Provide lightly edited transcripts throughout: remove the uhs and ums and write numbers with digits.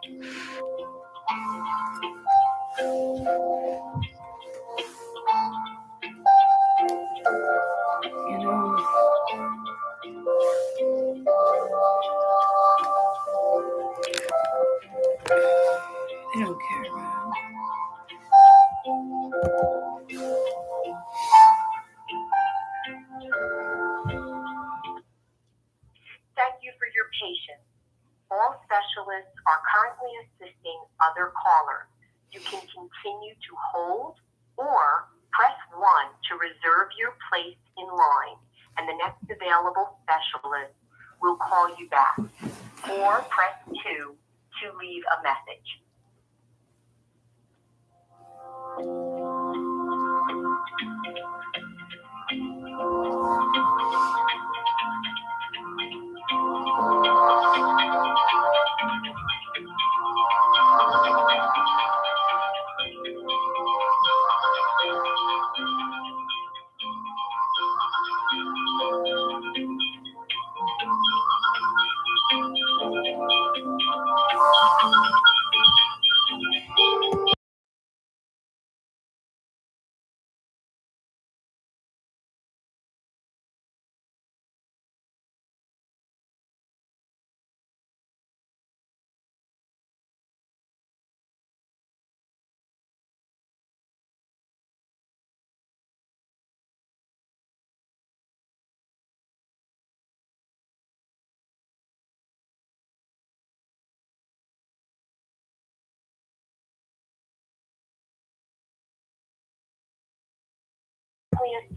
You know, they don't care, man. Thank you for your patience. All specialists are currently assisting other callers. You can continue to hold or press 1 to reserve your place in line, and the next available specialist will call you back. Or press 2 to leave a message.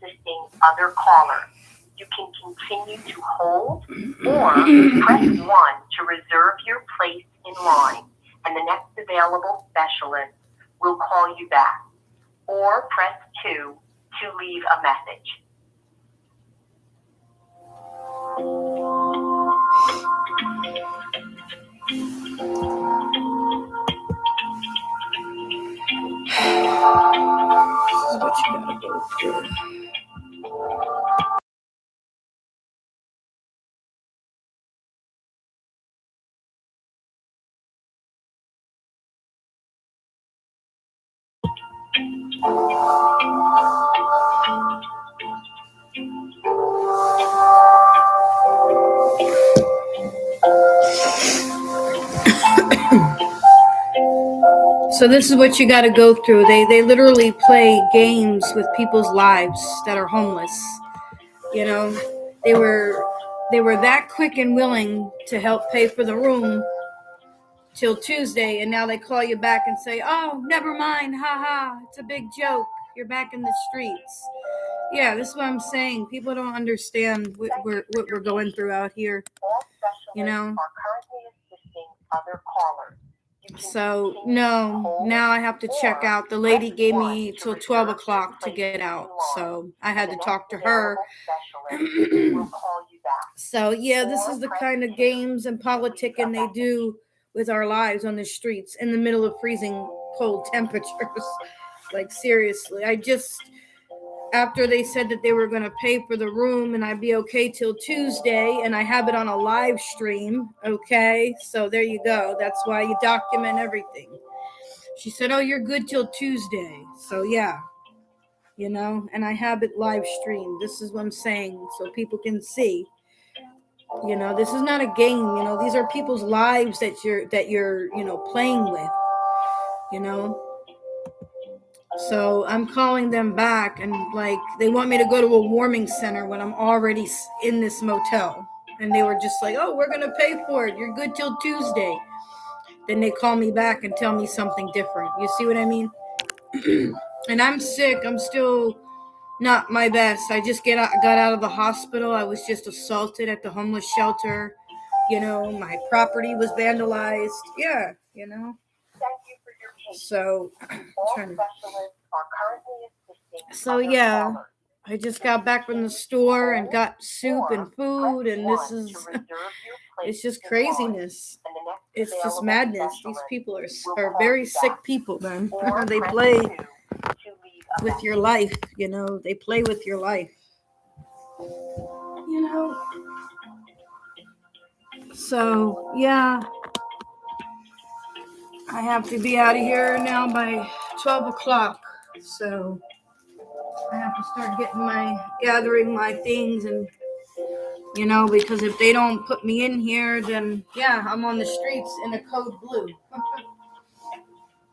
Assisting other callers. You can continue to hold or press 1 to reserve your place in line, and the next available specialist will call you back. Or press 2 to leave a message. This is what you gotta go through. So this is what you got to go through. They literally play games with people's lives that are homeless. You know, they were that quick and willing to help pay for the room till Tuesday, and now they call you back and say, "Oh, never mind, haha, it's a big joke. You're back in the streets." Yeah, this is what I'm saying. People don't understand what we're going through out here. You know. Are currently assisting other callers. So, no, now I have to check out. The lady gave me till 12 o'clock to get out, so I had to talk to her. So, yeah, this is the kind of games and politicking they do with our lives on the streets in the middle of freezing cold temperatures. Like, seriously, after they said that they were going to pay for the room and I'd be okay till Tuesday, and I have it on a live stream, okay? So there you go. That's why you document everything. She said, "Oh, you're good till Tuesday." So yeah, you know, and I have it live streamed. This is what I'm saying, so people can see. You know, this is not a game. You know, these are people's lives that you're playing with. You know. So I'm calling them back, and like they want me to go to a warming center when I'm already in this motel. And they were just like, "Oh, we're going to pay for it. You're good till Tuesday." Then they call me back and tell me something different. You see what I mean? And I'm sick. I'm still not my best. I just got out of the hospital. I was just assaulted at the homeless shelter. You know, my property was vandalized. Yeah, you know. Thank you for your patience. So, All specialists are currently assisting so other yeah, callers. I just got back from the store and got soup and food, and this is, it's just craziness. It's just madness. These people are very sick people, man. They play with your life, you know. They play with your life, you know. So, yeah. I have to be out of here now by 12 o'clock. So I have to start gathering my things and, because if they don't put me in here, then, yeah, I'm on the streets in a code blue.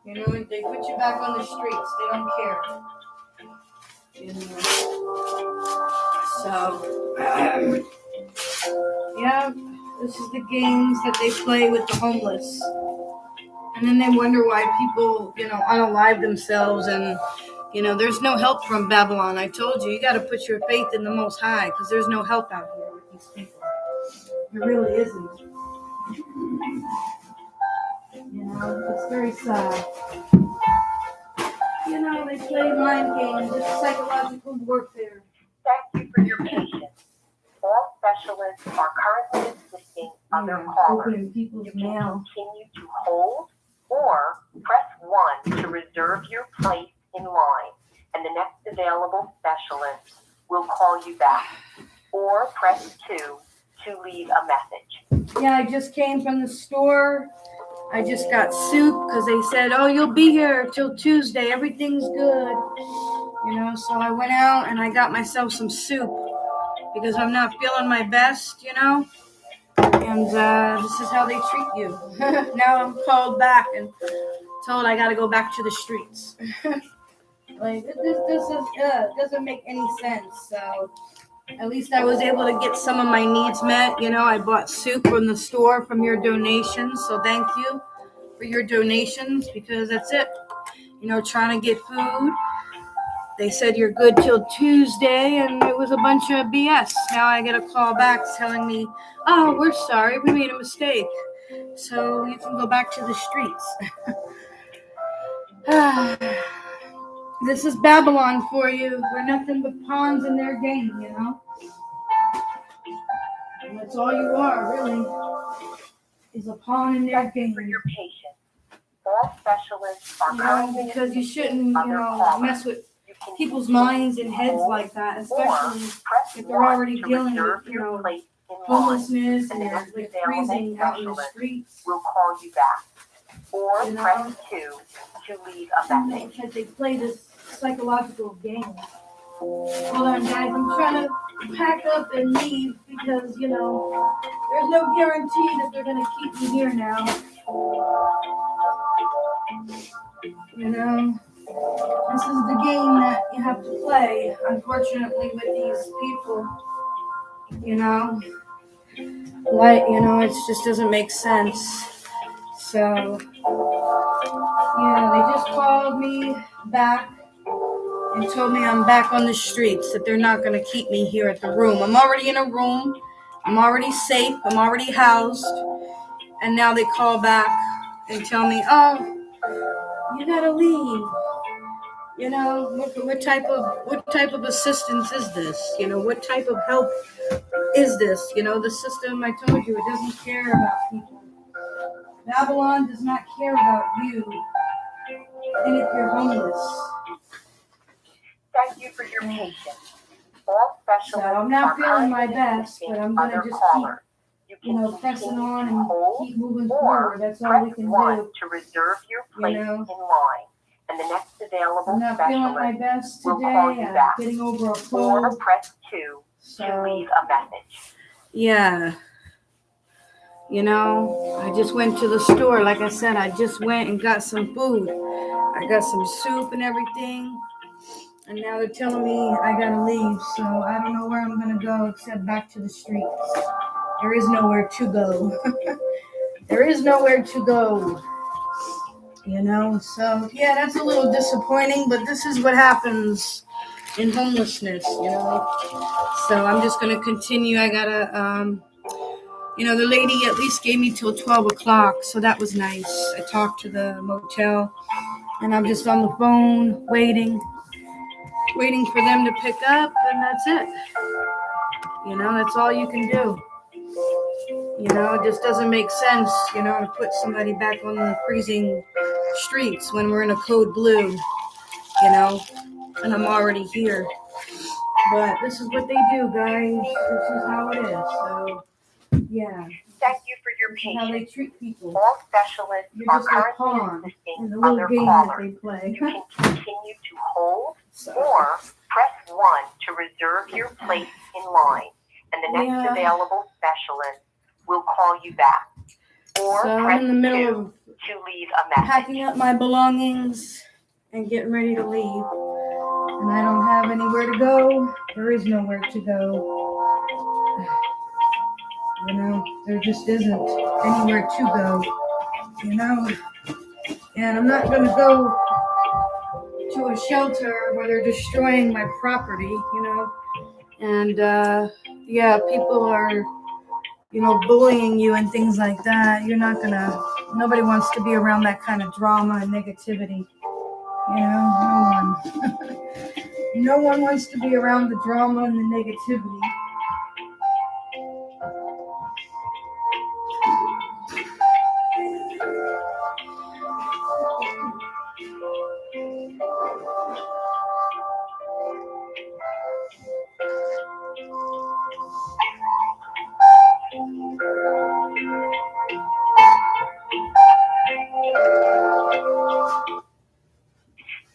If they put you back on the streets, they don't care. So, yeah, this is the games that they play with the homeless. And then they wonder why people, unalive themselves. And, there's no help from Babylon. I told you got to put your faith in the Most High because there's no help out here with these people. There really isn't. It's very sad. They play mind games. It's psychological warfare. Thank you for your patience. All specialists are currently assisting other callers. You can continue to hold or press 1 to reserve your place in line, and the next available specialist will call you back. Or press 2 to leave a message. Yeah, I just came from the store. I just got soup because they said, oh, you'll be here till Tuesday. Everything's good. So I went out and I got myself some soup because I'm not feeling my best, And this is how they treat you. Now I'm called back and told I got to go back to the streets. This doesn't make any sense. So at least I was able to get some of my needs met. I bought soup from the store from your donations. So thank you for your donations because that's it. Trying to get food. They said you're good till Tuesday, and it was a bunch of BS. Now I get a call back telling me, oh, we're sorry, we made a mistake. So you can go back to the streets. This is Babylon for you. We're nothing but pawns in their game, And that's all you are, really, is a pawn in their game. For your patience. All specialists are currently because you shouldn't, mess with people's minds and heads like that, especially if they're already dealing with, homelessness and they're freezing out in the streets. We'll call you back. Or press 2 to leave a message. Because they play this psychological game. Hold on, guys. I'm trying to pack up and leave because, there's no guarantee that they're going to keep me here now. This is the game that you have to play, unfortunately, with these people. It just doesn't make sense. So, yeah, they just called me back and told me I'm back on the streets, that they're not going to keep me here at the room. I'm already in a room. I'm already safe. I'm already housed. And now they call back and tell me, oh, you got to leave. What type of assistance is this? What type of help is this? The system, I told you, it doesn't care about people. Babylon does not care about you, and if you're homeless. Thank you for your patience. All specialists So I'm not feeling my best, but I'm going to just keep, pressing on and keep moving forward. That's all we can do. To reserve your place in line, and the next available I'm not feeling my best today. I'm getting over a cold. Or press 2 to leave a message. Yeah. I just went to the store. Like I said, I just went and got some food. I got some soup and everything. And now they're telling me I gotta leave. So I don't know where I'm gonna go except back to the streets. There is nowhere to go. There is nowhere to go. So yeah, that's a little disappointing, but this is what happens in homelessness, So I'm just gonna continue. I gotta, the lady at least gave me till 12 o'clock, so that was nice. I talked to the motel, and I'm just on the phone waiting for them to pick up, and that's it. That's all you can do. It just doesn't make sense, to put somebody back on the freezing streets when we're in a code blue, and I'm already here. But this is what they do, guys. This is how it is. So, yeah. Thank you for for your This is how they patience. treat people. All specialists You're are just a currently pawn in assisting the little other game that callers. they play. You can continue to hold So, or press 1 to reserve your place in line, and the next yeah. available specialist will call you back. Or So I'm press in the middle 2 of to leave a message. packing up my belongings and getting ready to leave. And I don't have anywhere to go. There is nowhere to go. You know, there just isn't anywhere to go. You know? And I'm not going to go to a shelter where they're destroying my property, you know? And, yeah, people are, you know, bullying you and things like that. You're not going to, nobody wants to be around that kind of drama and negativity. You know, no one. No one wants to be around the drama and the negativity.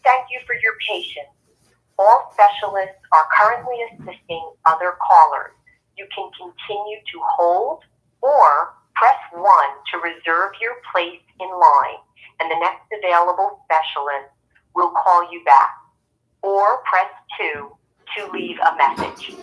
Thank you for your patience. All specialists are currently assisting other callers. You can continue to hold or press 1 to reserve your place in line, and the next available specialist will call you back. Or press 2 to leave a message.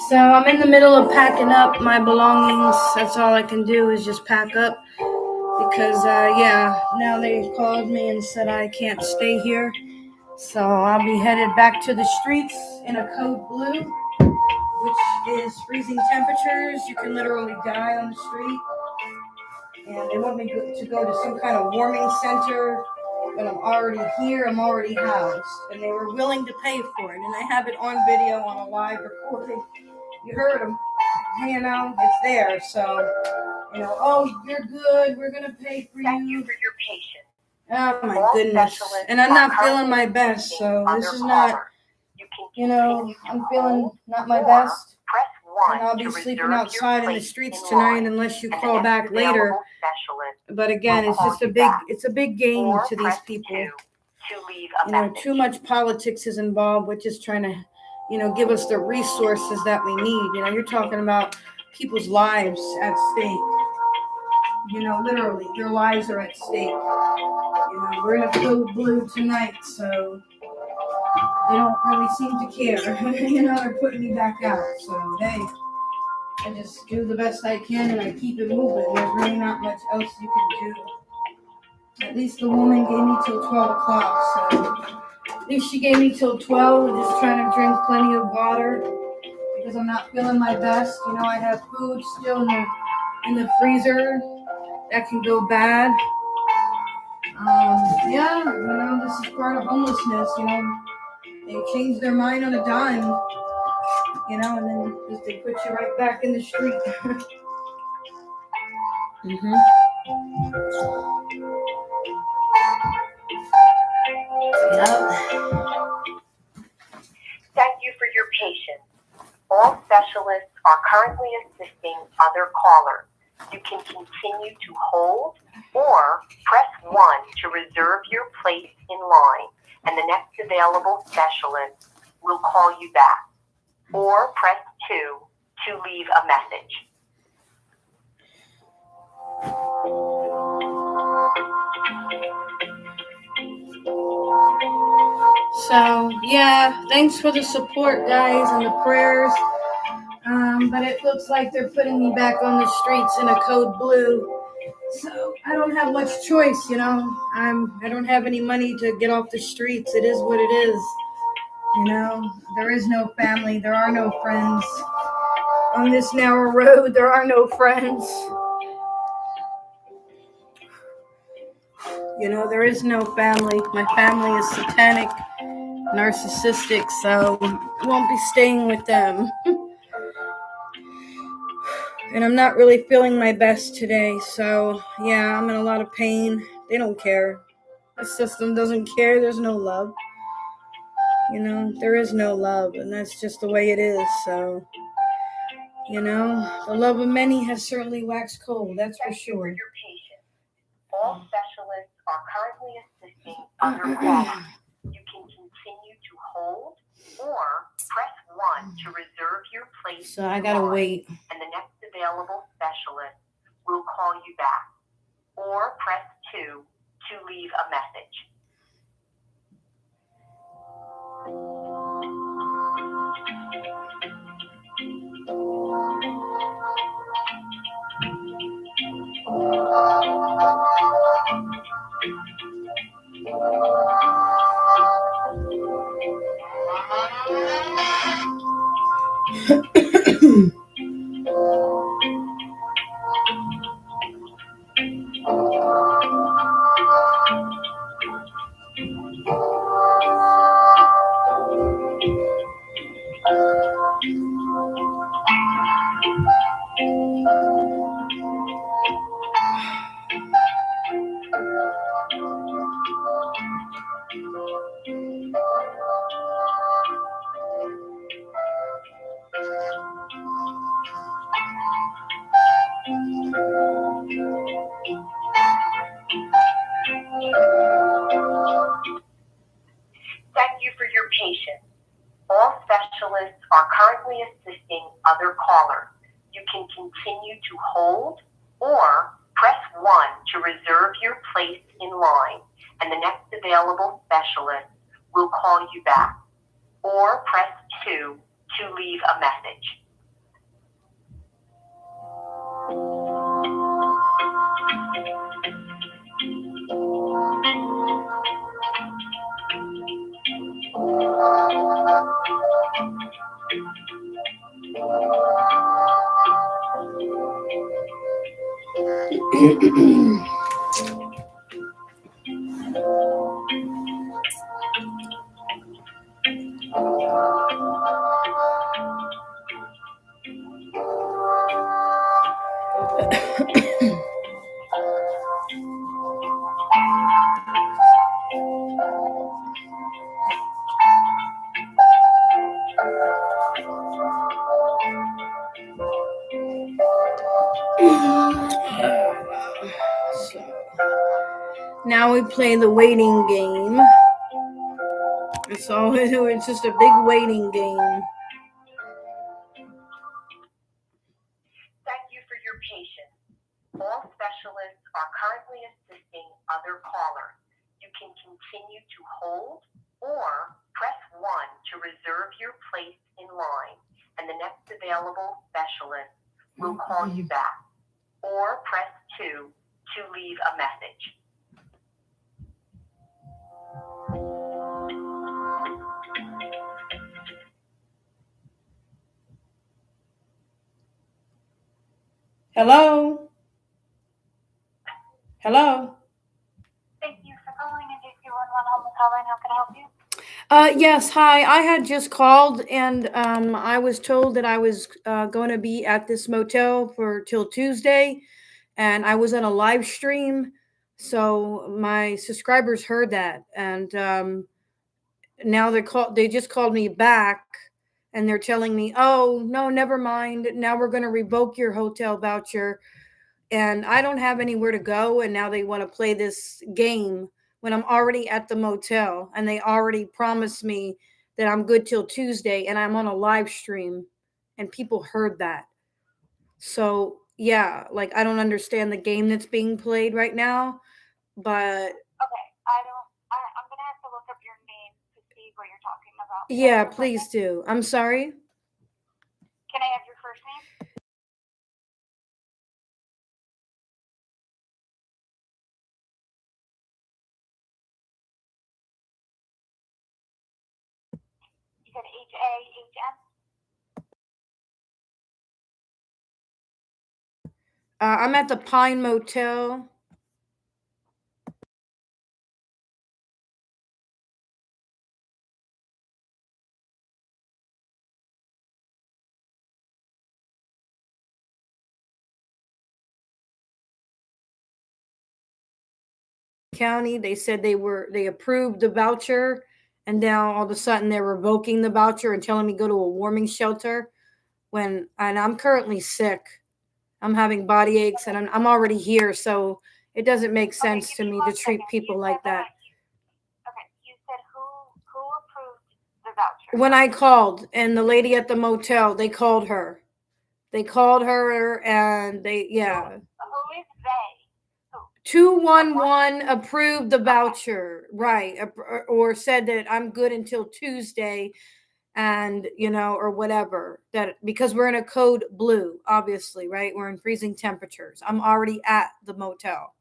So I'm in the middle of packing up my belongings. That's all I can do is just pack up because, yeah, now they called me and said I can't stay here. So I'll be headed back to the streets in a code blue, which is freezing temperatures. You can literally die on the street. And they want me to go to some kind of warming center, but I'm already here. I'm already housed. And they were willing to pay for it. And I have it on video on a live recording. You heard them. You know, it's there. So, you know, oh, you're good. We're going to pay for Thank you. you for your patience. Oh, my goodness. And I'm not feeling my best. So this is not, you know, I'm feeling not my best. And I'll be sleeping outside in the streets tonight unless you call back later. But again, it's just a big game to these people. You know, too much politics is involved with just trying to, you know, give us the resources that we need. You know, you're talking about people's lives at stake. You know, literally, their lives are at stake. You know, we're in a code blue tonight, so they don't really seem to care. You know, they're putting me back out. So, hey, I just do the best I can and I keep it moving. There's really not much else you can do. At least the woman gave me till 12 o'clock, so at least she gave me till 12, just trying to drink plenty of water because I'm not feeling my best. You know, I have food still in the freezer that can go bad. Yeah, you know, this is part of homelessness, you know. They change their mind on a dime, you know, and then just they put you right back in the street. Mm-hmm. Yep. Thank you for your patience. All specialists are currently assisting other callers. You can continue to hold or press 1 to reserve your place in line, and the next available specialist will call you back. Or press 2 to leave a message. So, yeah, thanks for the support, guys, and the prayers. But it looks like they're putting me back on the streets in a code blue. So I don't have much choice, you know. I don't have any money to get off the streets. It is what it is. You know, there is no family. There are no friends. On this narrow road, there are no friends. You know, there is no family. My family is satanic, narcissistic, so I won't be staying with them. And I'm not really feeling my best today, so yeah, I'm in a lot of pain. They don't care. The system doesn't care. There's no love. You know, there is no love, and that's just the way it is. So, you know, the love of many has certainly waxed cold, that's for sure. Your patient. All specialists are currently assisting other callers. You can continue to hold or press 1 to reserve your place. So I gotta wait. And the next available specialist will call you back. Or press 2 to leave a message. Thank you for your patience. All specialists are currently assisting other callers. You can continue to hold or press 1 to reserve your place in line, and the next available specialist will call you back. Or press 2 to leave a message. Now we play the waiting game. So it's just a big waiting game. Thank you for your patience. All specialists are currently assisting other callers. You can continue to hold or press 1 to reserve your place in line, and the next available specialist will call you back. Or press 2 to leave a message. Hello? Hello? Thank you for calling into 211 Hotline. How can I help you? Yes, hi. I had just called and I was told that I was going to be at this motel for till Tuesday, and I was on a live stream. So my subscribers heard that, and now they just called me back, and they're telling me, "Oh, no, never mind. Now we're going to revoke your hotel voucher." And I don't have anywhere to go, and now they want to play this game when I'm already at the motel, and they already promised me that I'm good till Tuesday, and I'm on a live stream, and people heard that. So yeah, like I don't understand the game that's being played right now, but Okay, I'm going to have to look up your name to see what you're talking about. yeah, please do. I'm sorry. Can I have your first name? You said H-A-H-M? I'm at the Pine Motel. County. They said they approved the voucher, and now all of a sudden they're revoking the voucher and telling me go to a warming shelter and I'm currently sick. I'm having body aches and I'm already here, so it doesn't make sense to me to treat people like that. Okay, you said who approved the voucher? When I called, and the lady at the motel, they called her. They called her, and Who is they? 211 approved the voucher, right? Or said that I'm good until Tuesday, and or whatever, that because we're in a code blue, obviously, right? We're in freezing temperatures. I'm already at the motel.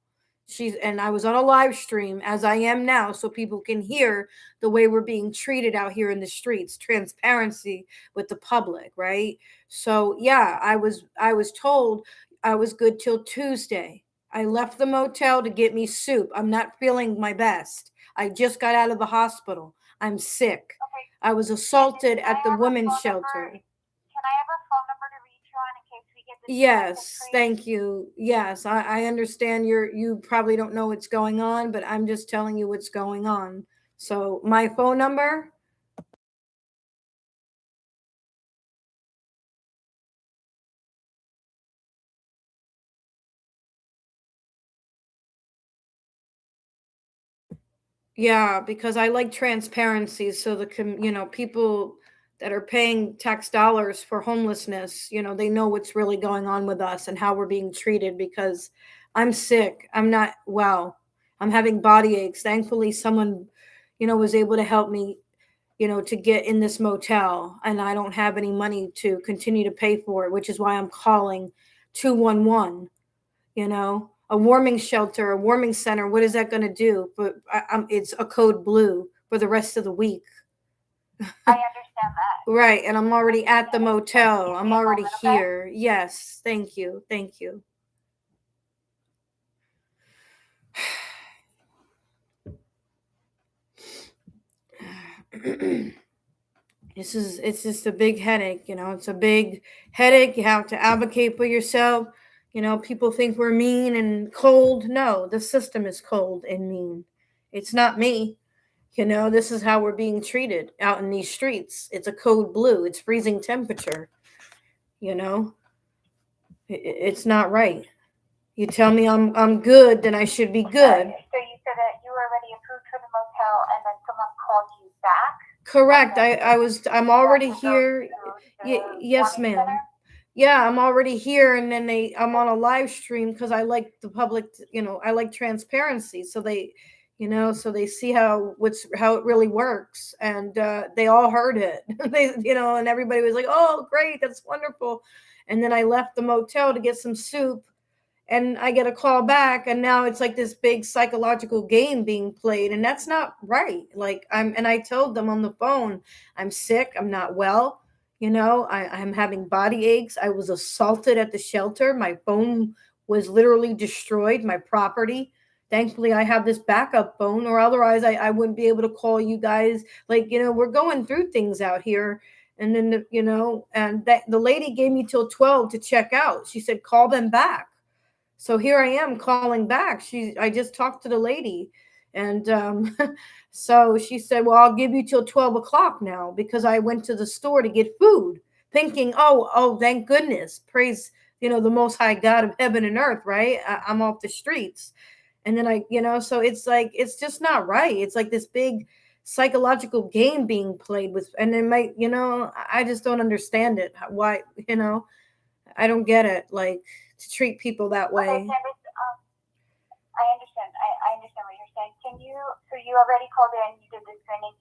And I was on a live stream, as I am now, so people can hear the way we're being treated out here in the streets, transparency with the public, right? So yeah, I was told I was good till Tuesday. I left the motel to get me soup. I'm not feeling my best. I just got out of the hospital. I'm sick. Okay. I was assaulted at the women's shelter. Can I have a phone number to reach you on in case we get this? Yes, thank you. Yes, I understand you probably don't know what's going on, but I'm just telling you what's going on. So my phone number. Yeah, because I like transparency, so people that are paying tax dollars for homelessness, they know what's really going on with us and how we're being treated, because I'm sick. I'm not well. I'm having body aches. Thankfully, someone, was able to help me, to get in this motel, and I don't have any money to continue to pay for it, which is why I'm calling 211. A warming shelter, a warming center, what is that going to do? But it's a code blue for the rest of the week. I understand that. Right, and I'm already at the motel. I'm already here. Yes, thank you. Thank you. It's just a big headache, it's a big headache. You have to advocate for yourself. People think we're mean and cold. No, the system is cold and mean. It's not me. This is how we're being treated out in these streets. It's a code blue. It's freezing temperature. It's not right. You tell me I'm good, then I should be good. So you said that you were already approved for the motel, and then someone called you back? Correct. I'm already here. Yes, ma'am. Yeah, I'm already here, and then I'm on a live stream because I like the public. I like transparency, so they see how it really works, and they all heard it. And everybody was like, "Oh, great, that's wonderful." And then I left the motel to get some soup, and I get a call back, and now it's like this big psychological game being played, and that's not right. I told them on the phone, I'm sick, I'm not well. I'm having body aches. I was assaulted at the shelter. My phone was literally destroyed, my property. Thankfully, I have this backup phone, or otherwise I wouldn't be able to call you guys. We're going through things out here. And then, the lady gave me till 12 to check out. She said, call them back. So here I am calling back. I just talked to the lady, and so she said, well, I'll give you till 12 o'clock now, because I went to the store to get food, thinking, oh, thank goodness, praise, the most high God of heaven and earth, right? I'm off the streets. And then so it's like, it's just not right. It's like this big psychological game being played with, and it might, I just don't understand it. Why, I don't get it. To treat people that way. Okay, Candace, I understand. I understand what you're saying. So you already called in, you did the screening.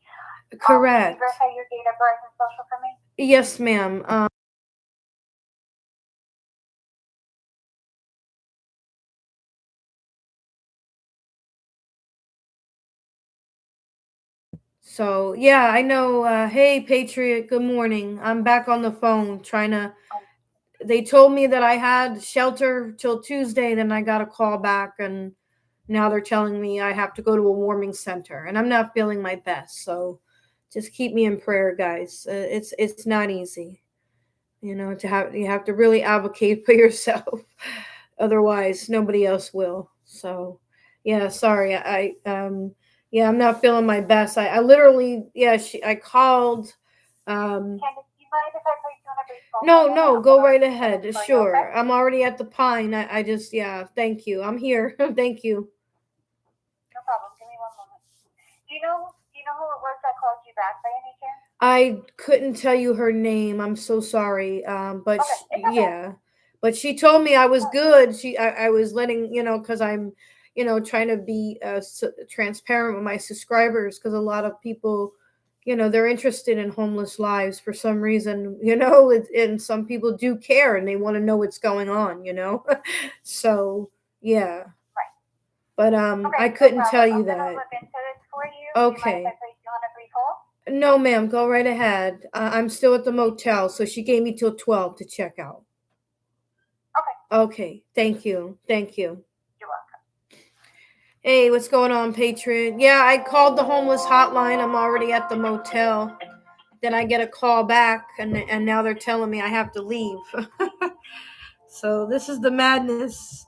Correct. Can you verify your date of birth and social for me? Yes, ma'am. So yeah, I know. Hey, Patriot. Good morning. I'm back on the phone trying to. They told me that I had shelter till Tuesday. Then I got a call back, and now they're telling me I have to go to a warming center, and I'm not feeling my best. So just keep me in prayer, guys. It's not easy, you have to really advocate for yourself. Otherwise, nobody else will. So Yeah, sorry. Yeah, I'm not feeling my best. I literally, yeah, I called. Um, Candace, do you mind if I place you on a brief hold? no, I'm gonna no, open go up right some ahead. minutes for you, okay? Sure. I'm already at the Pine. I just, yeah, thank you. I'm here. Thank you. No problem. Give me one moment. Do you know who it was that called you back by any chance? I couldn't tell you her name. I'm so sorry. But Okay, it's okay. yeah, but she told me I was good. I was letting, because I'm, trying to be transparent with my subscribers, because a lot of people, they're interested in homeless lives for some reason, and some people do care and they want to know what's going on. So yeah, Right. but Okay, I no couldn't tell problem. you I'm gonna that. look into this for you. Do you mind if Okay. I place you on a brief hold? No, ma'am, go right ahead. I'm still at the motel, so she gave me till 12 to check out. Okay, Okay, thank you. Thank you. you're welcome. Hey, what's going on, Patriot? Yeah, I called the homeless hotline. I'm already at the motel. Then I get a call back, and now they're telling me I have to leave. So this is the madness.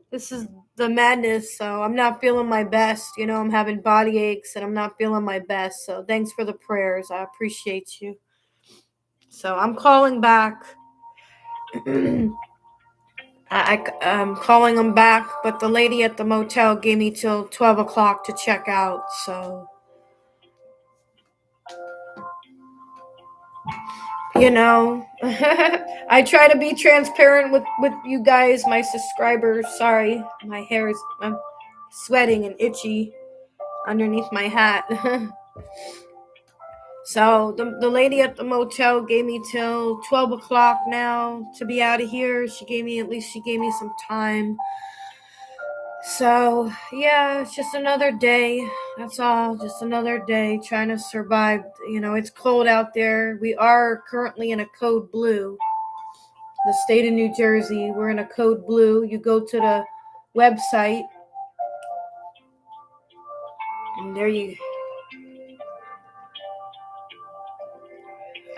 This is the madness. So I'm not feeling my best. I'm having body aches, and I'm not feeling my best. So thanks for the prayers. I appreciate you. So I'm calling back. I'm calling them back, but the lady at the motel gave me till 12 o'clock to check out. So, I try to be transparent with you guys, my subscribers. Sorry, I'm sweating and itchy underneath my hat. So the lady at the motel gave me till 12 o'clock now to be out of here. She gave me some time. So, yeah, it's just another day. That's all. Just another day trying to survive. It's cold out there. We are currently in a code blue. The state of New Jersey, we're in a code blue. You go to the website, and there you.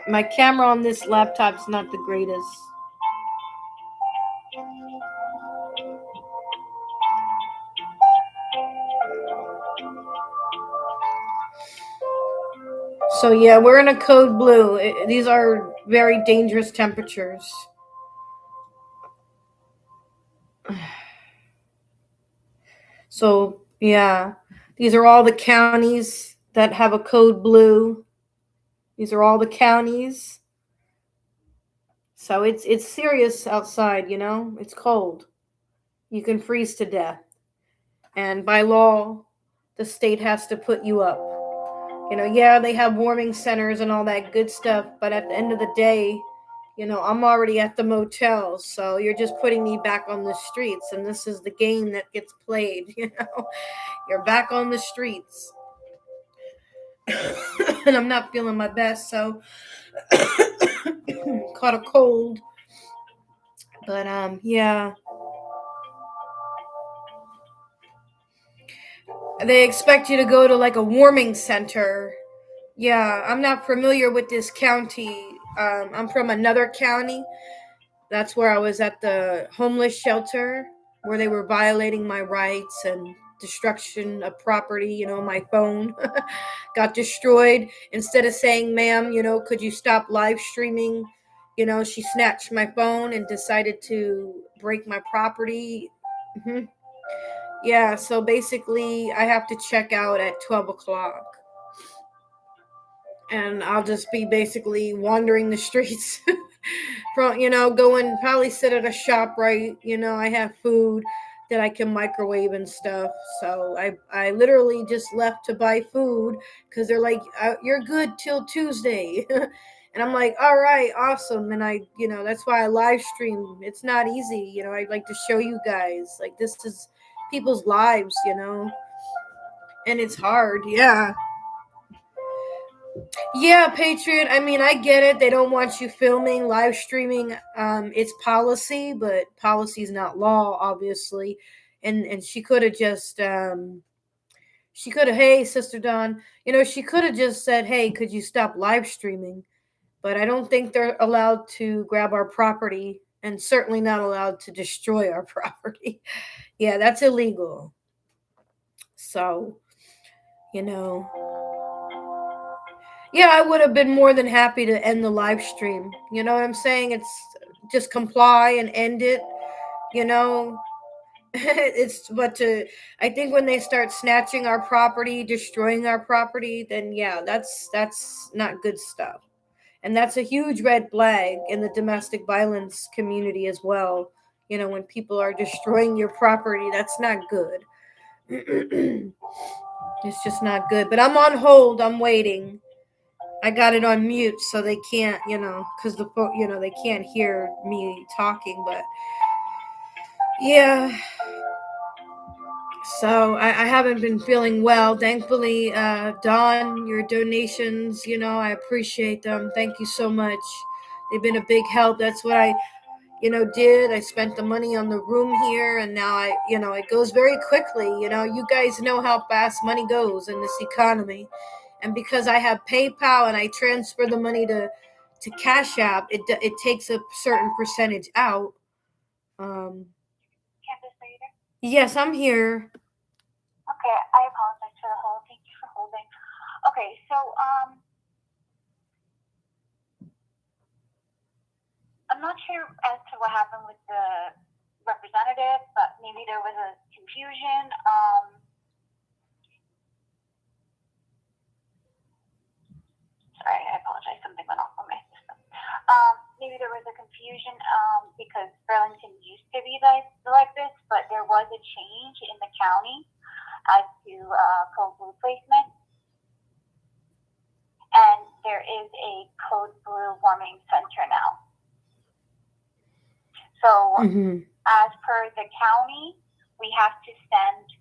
My camera on this laptop's not the greatest. So, yeah, we're in a code blue. These are very dangerous temperatures. So, yeah, these are all the counties that have a code blue. These are all the counties. So it's serious outside. It's cold. You can freeze to death. And by law, the state has to put you up. Yeah, they have warming centers and all that good stuff, but at the end of the day, I'm already at the motel, so you're just putting me back on the streets, and this is the game that gets played. You're back on the streets. And I'm not feeling my best, so caught a cold. But yeah. They expect you to go to like a warming center. Yeah, I'm not familiar with this county. I'm from another county. That's where I was at the homeless shelter, where they were violating my rights and destruction of property. My phone got destroyed. Instead of saying, ma'am, could you stop live streaming? She snatched my phone and decided to break my property. Mm-hmm. Yeah, so basically, I have to check out at 12 o'clock. And I'll just be basically wandering the streets from, going, probably sit at a shop, right? I have food that I can microwave and stuff. So I literally just left to buy food because they're like, you're good till Tuesday. And I'm like, all right, awesome. And that's why I live stream. It's not easy. I'd like to show you guys, like, this is people's lives. And it's hard. Yeah. Yeah, Patriot. I mean, I get it. They don't want you filming, live streaming. It's policy, but policy is not law, obviously. And she could have just she could have, hey, Sister Dawn, she could have just said, hey, could you stop live streaming? But I don't think they're allowed to grab our property, and certainly not allowed to destroy our property. Yeah, that's illegal. So, you know, yeah, I would have been more than happy to end the live stream. You know what I'm saying? It's just comply and end it, you know. It's but to I think when they start snatching our property, destroying our property, then yeah, that's not good stuff. And that's a huge red flag in the domestic violence community as well. You know, when people are destroying your property, that's not good. It's just not good. But I'm on hold. I'm waiting. I got it on mute so they can't, because they can't hear me talking. But yeah, so I haven't been feeling well. Thankfully, Dawn, your donations, I appreciate them. Thank you so much. They've been a big help. That's what I did. I spent the money on the room here, and now it goes very quickly. You guys know how fast money goes in this economy. And because I have PayPal and I transfer the money to Cash App, it takes a certain percentage out. Candace, are you there? Yes, I'm here. Okay, I apologize for the hold. Thank you for holding. Okay, so I'm not sure as to what happened with the representative, but maybe there was a confusion. Sorry, I apologize. Something went off on my system. Maybe there was a confusion because Burlington used to be like this, but there was a change in the county as to code blue placement. And there is a code blue warming center now. So as per the county, we have to send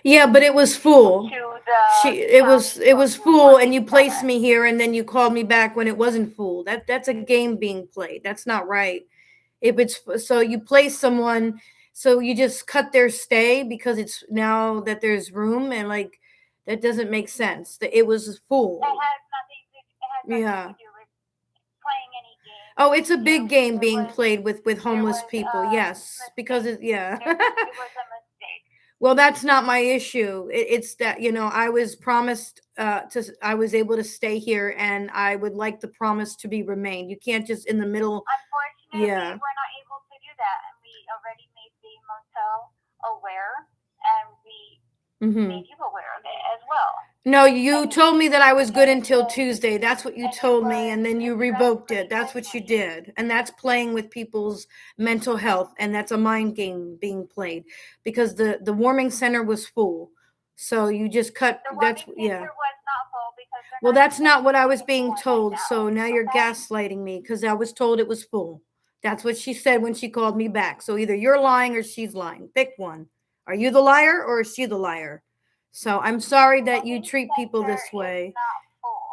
yeah, but it was full. It was full, and you placed me here, and then you called me back when it wasn't full. That's a game being played. That's not right. If it's so, you place someone, so you just cut their stay because it's now that there's room, and like that doesn't make sense. It was full. It has nothing to do with playing any game. Oh, it's a big game being played with homeless people. Yes, because it was a mistake. Well, that's not my issue. It's that, I was promised I was able to stay here, and I would like the promise to be remained. You can't just in the middle. Unfortunately, we're not able to do that. And we already made the motel aware, and we made you aware of it as well. No, you told me that I was good until Tuesday. That's what you told me, and then you revoked it. That's what you did. And that's playing with people's mental health, and that's a mind game being played because the warming center was full. So you just cut. The warming center was not full because well, that's not what I was being told. So now you're gaslighting me because I was told it was full. That's what she said when she called me back. So either you're lying or she's lying. Pick one. Are you the liar or is she the liar? So I'm sorry that you treat people this way.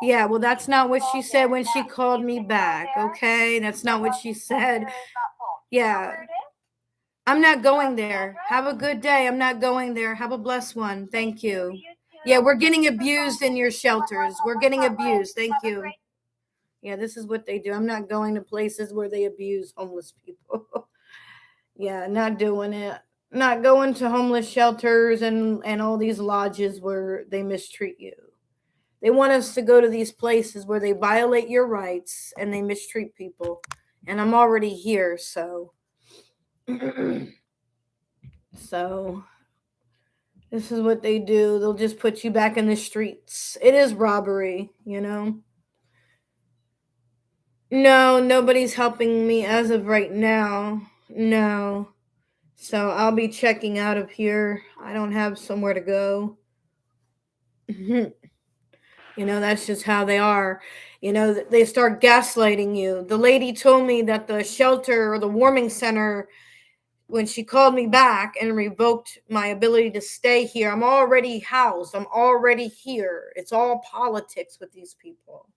Yeah, well, that's not what she said when she called me back, okay? That's not what she said. Yeah. I'm not going there. Have a good day. I'm not going there. Have a blessed one. Thank you. Yeah, we're getting abused in your shelters. We're getting abused. Thank you. Yeah, this is what they do. I'm not going to places where they abuse homeless people. Yeah, not doing it. Not going to homeless shelters and all these lodges where they mistreat you. They want us to go to these places where they violate your rights and they mistreat people. And I'm already here, so. So, this is what they do. They'll just put you back in the streets. It is robbery, No, nobody's helping me as of right now. No. So I'll be checking out of here. I don't have somewhere to go. That's just how they are. They start gaslighting you. The lady told me that the shelter or the warming center, when she called me back and revoked my ability to stay here, I'm already housed. I'm already here. It's all politics with these people.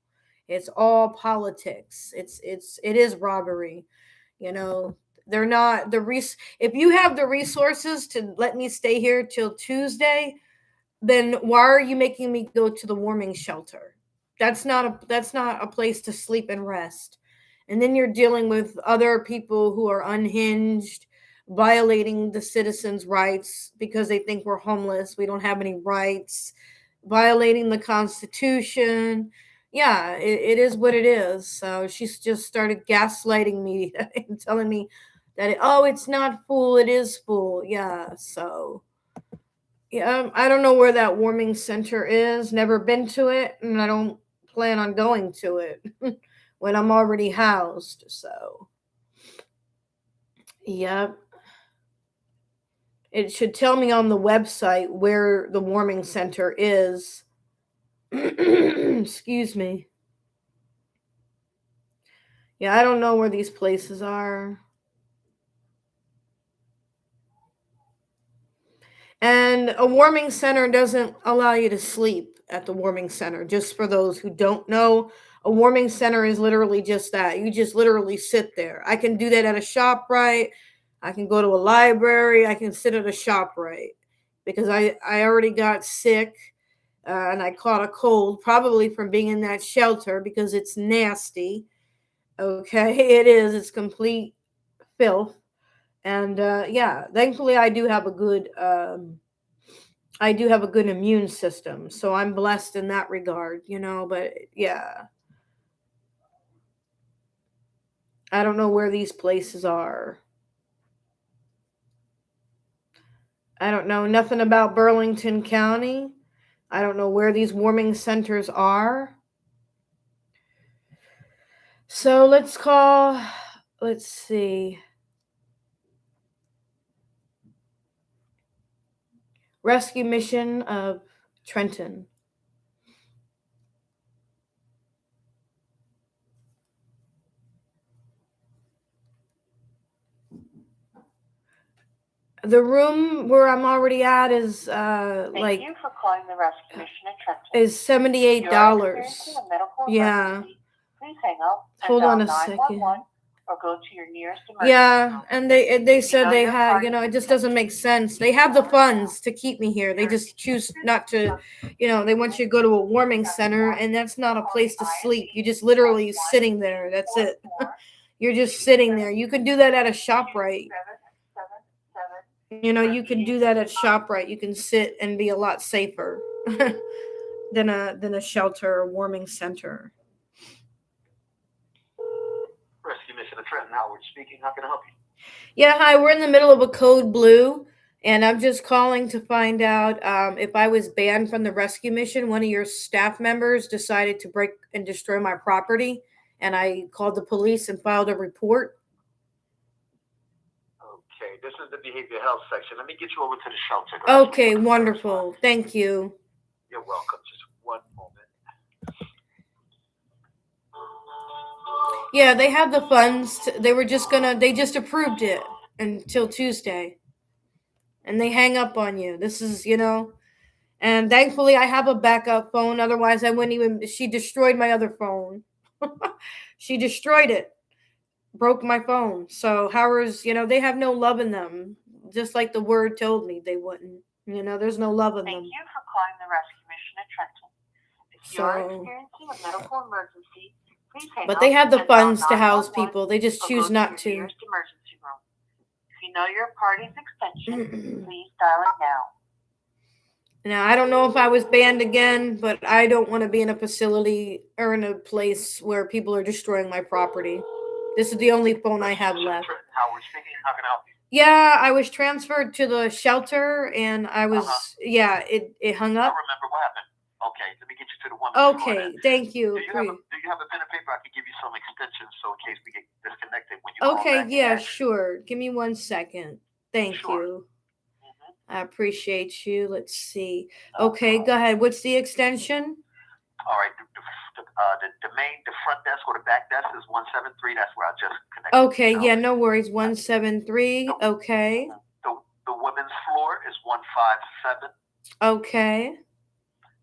It's all politics. It is robbery. They're not if you have the resources to let me stay here till Tuesday, then why are you making me go to the warming shelter? That's not a place to sleep and rest. And then you're dealing with other people who are unhinged, violating the citizens' rights because they think we're homeless. We don't have any rights, violating the Constitution. Yeah, it is what it is. So she's just started gaslighting me and telling me that, oh, it's not full, it is full. Yeah, so yeah, I don't know where that warming center is. Never been to it, and I don't plan on going to it when I'm already housed. So, yep. It should tell me on the website where the warming center is. Excuse me. Yeah, I don't know where these places are. And a warming center doesn't allow you to sleep at the warming center. Just for those who don't know, a warming center is literally just that. You just literally sit there. I can do that at a ShopRite. I can go to a library. I can sit at a ShopRite because I already got sick and I caught a cold, probably from being in that shelter because it's nasty. Okay, it is. It's complete filth. And yeah, thankfully I do have a good immune system, so I'm blessed in that regard, but yeah, I don't know where these places are. I don't know nothing about Burlington County. I don't know where these warming centers are. So let's see. Rescue Mission of Trenton. The room where I'm already at is Thank you for calling the Rescue Mission in Trenton. is $78. Yeah. Please hang up. Hold on a second. Or go to your nearest emergency Yeah, room. and they said they had, it just doesn't make sense. They have the funds to keep me here. They just choose not to, they want you to go to a warming center, and that's not a place to sleep. You just literally sitting there. That's it. You're just sitting there. You can do that at a ShopRite. You can do that at ShopRite. You can sit and be a lot safer than a shelter or warming center. Rescue Mission of Trenton, Howard speaking. How can I help you? Yeah, hi. We're in the middle of a code blue, and I'm just calling to find out if I was banned from the rescue mission. One of your staff members decided to break and destroy my property, and I called the police and filed a report. Okay, this is the behavioral health section. Let me get you over to the shelter. Okay, wonderful. Thank you. You're welcome. Just one moment. Yeah, they have the funds. They just approved it until Tuesday. And they hang up on you. This is, and thankfully I have a backup phone. Otherwise she destroyed my other phone. She destroyed it. Broke my phone. So Howard's, they have no love in them. Just like the word told me they wouldn't. There's no love in them. Thank you for calling the Rescue Mission at Trenton. If you are experiencing a medical emergency, but they have the funds to house people. They just choose not to. If you know your party's extension, please dial it now. Now, I don't know if I was banned again, but I don't want to be in a facility or in a place where people are destroying my property. This is the only phone I have left. Howard speaking. How can I help you? Yeah, I was transferred to the shelter, and I was, it hung up. I remember what happened. Okay, let me get you to the woman. Okay, thank you. Do you have a pen and paper? I can give you some extensions so in case we get disconnected when you call back. Yeah, sure. Give me 1 second. Thank you. I appreciate you. Let's see. Okay, go ahead. What's the extension? All right. The front desk or the back desk is 173. That's where I just connected. Okay, yeah, no worries. 173. Okay. The women's floor is 157. Okay.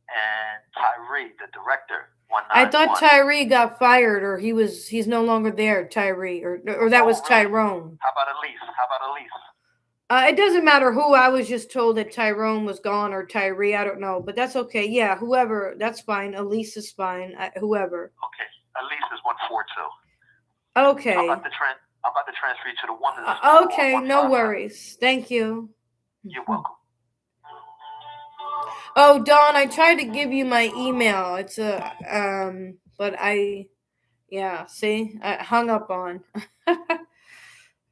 And Tyree, the director, 191. I thought Tyree got fired, or he's no longer there, Tyree, or that was Tyrone. How about Elise? It doesn't matter who. I was just told that Tyrone was gone or Tyree. I don't know, but that's okay. Yeah, whoever, that's fine. Elise is fine. Whoever. Okay, Elise is 142. Okay. How about the I'm about to transfer you to the one in the store. Okay, no worries. Thank you. You're welcome. Oh, Dawn, I tried to give you my email. It's but see, I hung up on.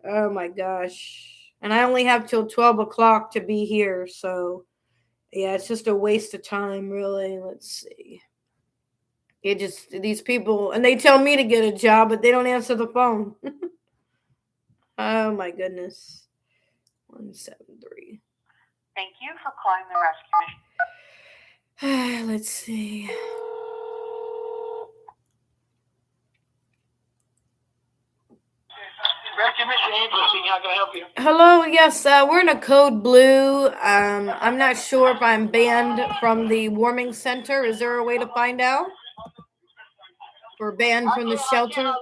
Oh my gosh. And I only have till 12 o'clock to be here, so yeah, it's just a waste of time, really. Let's see. It just, these people, and they tell me to get a job, but they don't answer the phone. Oh my goodness. 173. Thank you for calling the rescue mission. Let's see. Rescue mission, Angela speaking. How can I help you? Hello, yes, we're in a code blue. I'm not sure if I'm banned from the warming center. Is there a way to find out? We're banned from the shelter. I can't.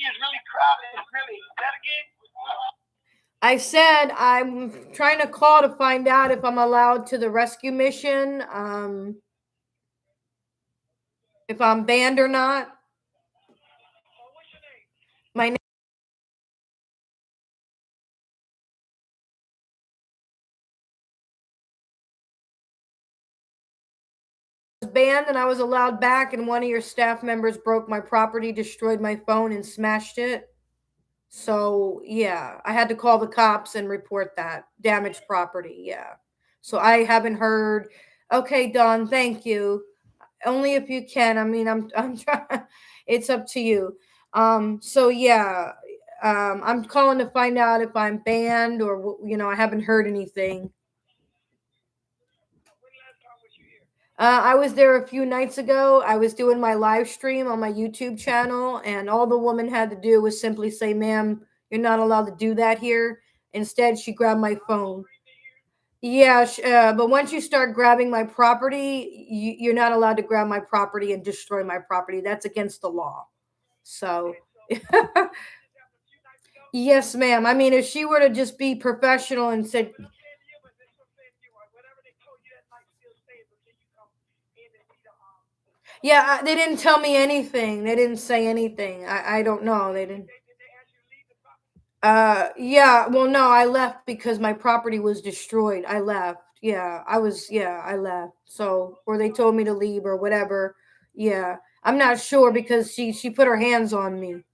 It's really crowded. It's really. That again? I said I'm trying to call to find out if I'm allowed to the rescue mission. If I'm banned or not. My name was banned and I was allowed back, and one of your staff members broke my property, destroyed my phone, and smashed it. So yeah, I had to call the cops and report that damaged property. Yeah. So I haven't heard. Okay, Dawn, thank you. Only if you can. I mean, I'm trying. It's up to you. So yeah, I'm calling to find out if I'm banned or I haven't heard anything. I was there a few nights ago. I was doing my live stream on my YouTube channel, and all the woman had to do was simply say, "Ma'am, you're not allowed to do that here." Instead, she grabbed my phone. Yeah, but once you start grabbing my property, you're not allowed to grab my property and destroy my property. That's against the law. So, yes, ma'am. I mean, if she were to just be professional and said, yeah, they didn't tell me anything. They didn't say anything. I don't know. They didn't. Yeah. Well, no, I left because my property was destroyed. I left. Yeah, I left. So, or they told me to leave or whatever. Yeah, I'm not sure because she put her hands on me.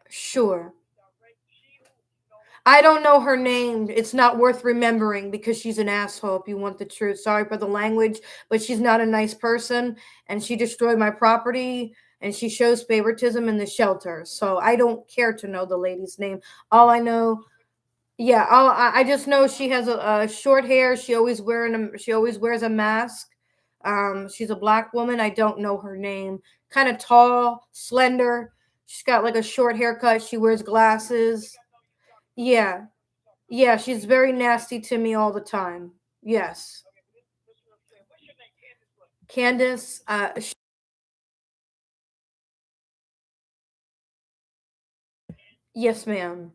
Sure. I don't know her name. It's not worth remembering because she's an asshole, if you want the truth. Sorry for the language, but she's not a nice person, and she destroyed my property, and she shows favoritism in the shelter. So I don't care to know the lady's name. All I know, yeah, I just know she has a short hair. She always wears a mask. She's a black woman. I don't know her name. Kind of tall, slender. She's got like a short haircut. She wears glasses. Yeah. Yeah, she's very nasty to me all the time. Yes. Candace, yes, ma'am.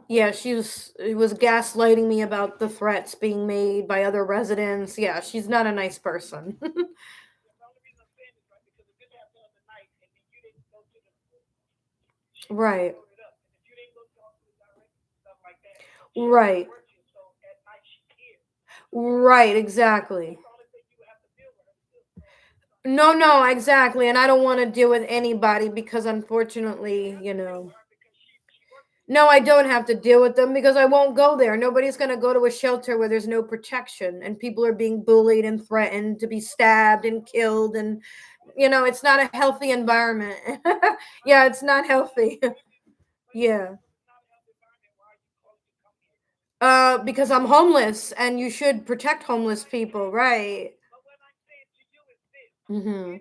Yeah, it was gaslighting me about the threats being made by other residents. Yeah, she's not a nice person. Right. Right. Right, exactly. No, exactly. And I don't want to deal with anybody because unfortunately, no, I don't have to deal with them because I won't go there. Nobody's going to go to a shelter where there's no protection and people are being bullied and threatened to be stabbed and killed. And, it's not a healthy environment. Yeah, it's not healthy. Yeah. Because I'm homeless and you should protect homeless people, right? Mm-hmm.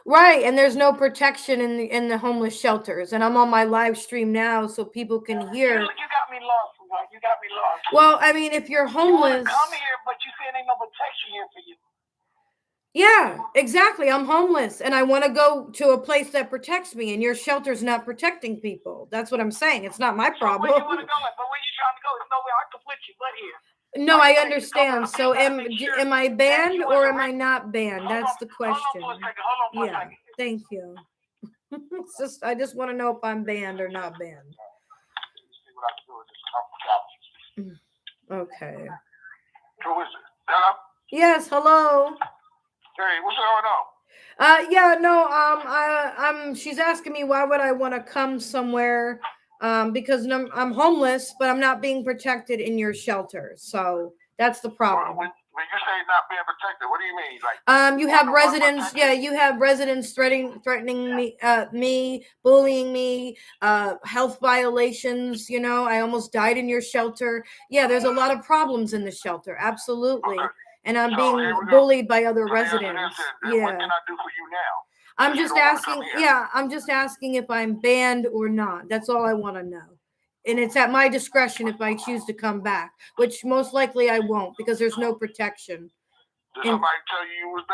Right, and there's no protection in the homeless shelters, and I'm on my live stream now so people can hear. You got me lost. You got me lost. Well, I mean, if you're homeless, you come here, but you saying ain't no protection here for you. Yeah, exactly. I'm homeless, and I want to go to a place that protects me, and your shelter's not protecting people. That's what I'm saying. It's not my problem. Where you want to go? But where you trying to go? There's nowhere I can put you but here. No, I understand. So am I banned or am I not banned? That's the question. Hold on for a second. Thank you. It's just I just want to know if I'm banned or not banned. See what I can do with this couple couches. Okay. Who is it? Hello? Yes, hello. Hey, what's going on? Yeah, no, she's asking me why would I want to come somewhere, because I'm homeless, but I'm not being protected in your shelter. So that's the problem. When you say not being protected, what do you mean? Like, You have residents, yeah, you have residents threatening me, bullying me, health violations. You know, I almost died in your shelter. Yeah, there's a lot of problems in the shelter, absolutely. Okay. And I'm So, being here we go. bullied by other So the answer residents. is this. Yeah. What can I do for you now? I'm You just don't wanna asking, come here. yeah, I'm just asking if I'm banned or not. That's all I want to know. And it's at my discretion if I choose to come back, which most likely I won't because there's no protection. Did somebody tell you was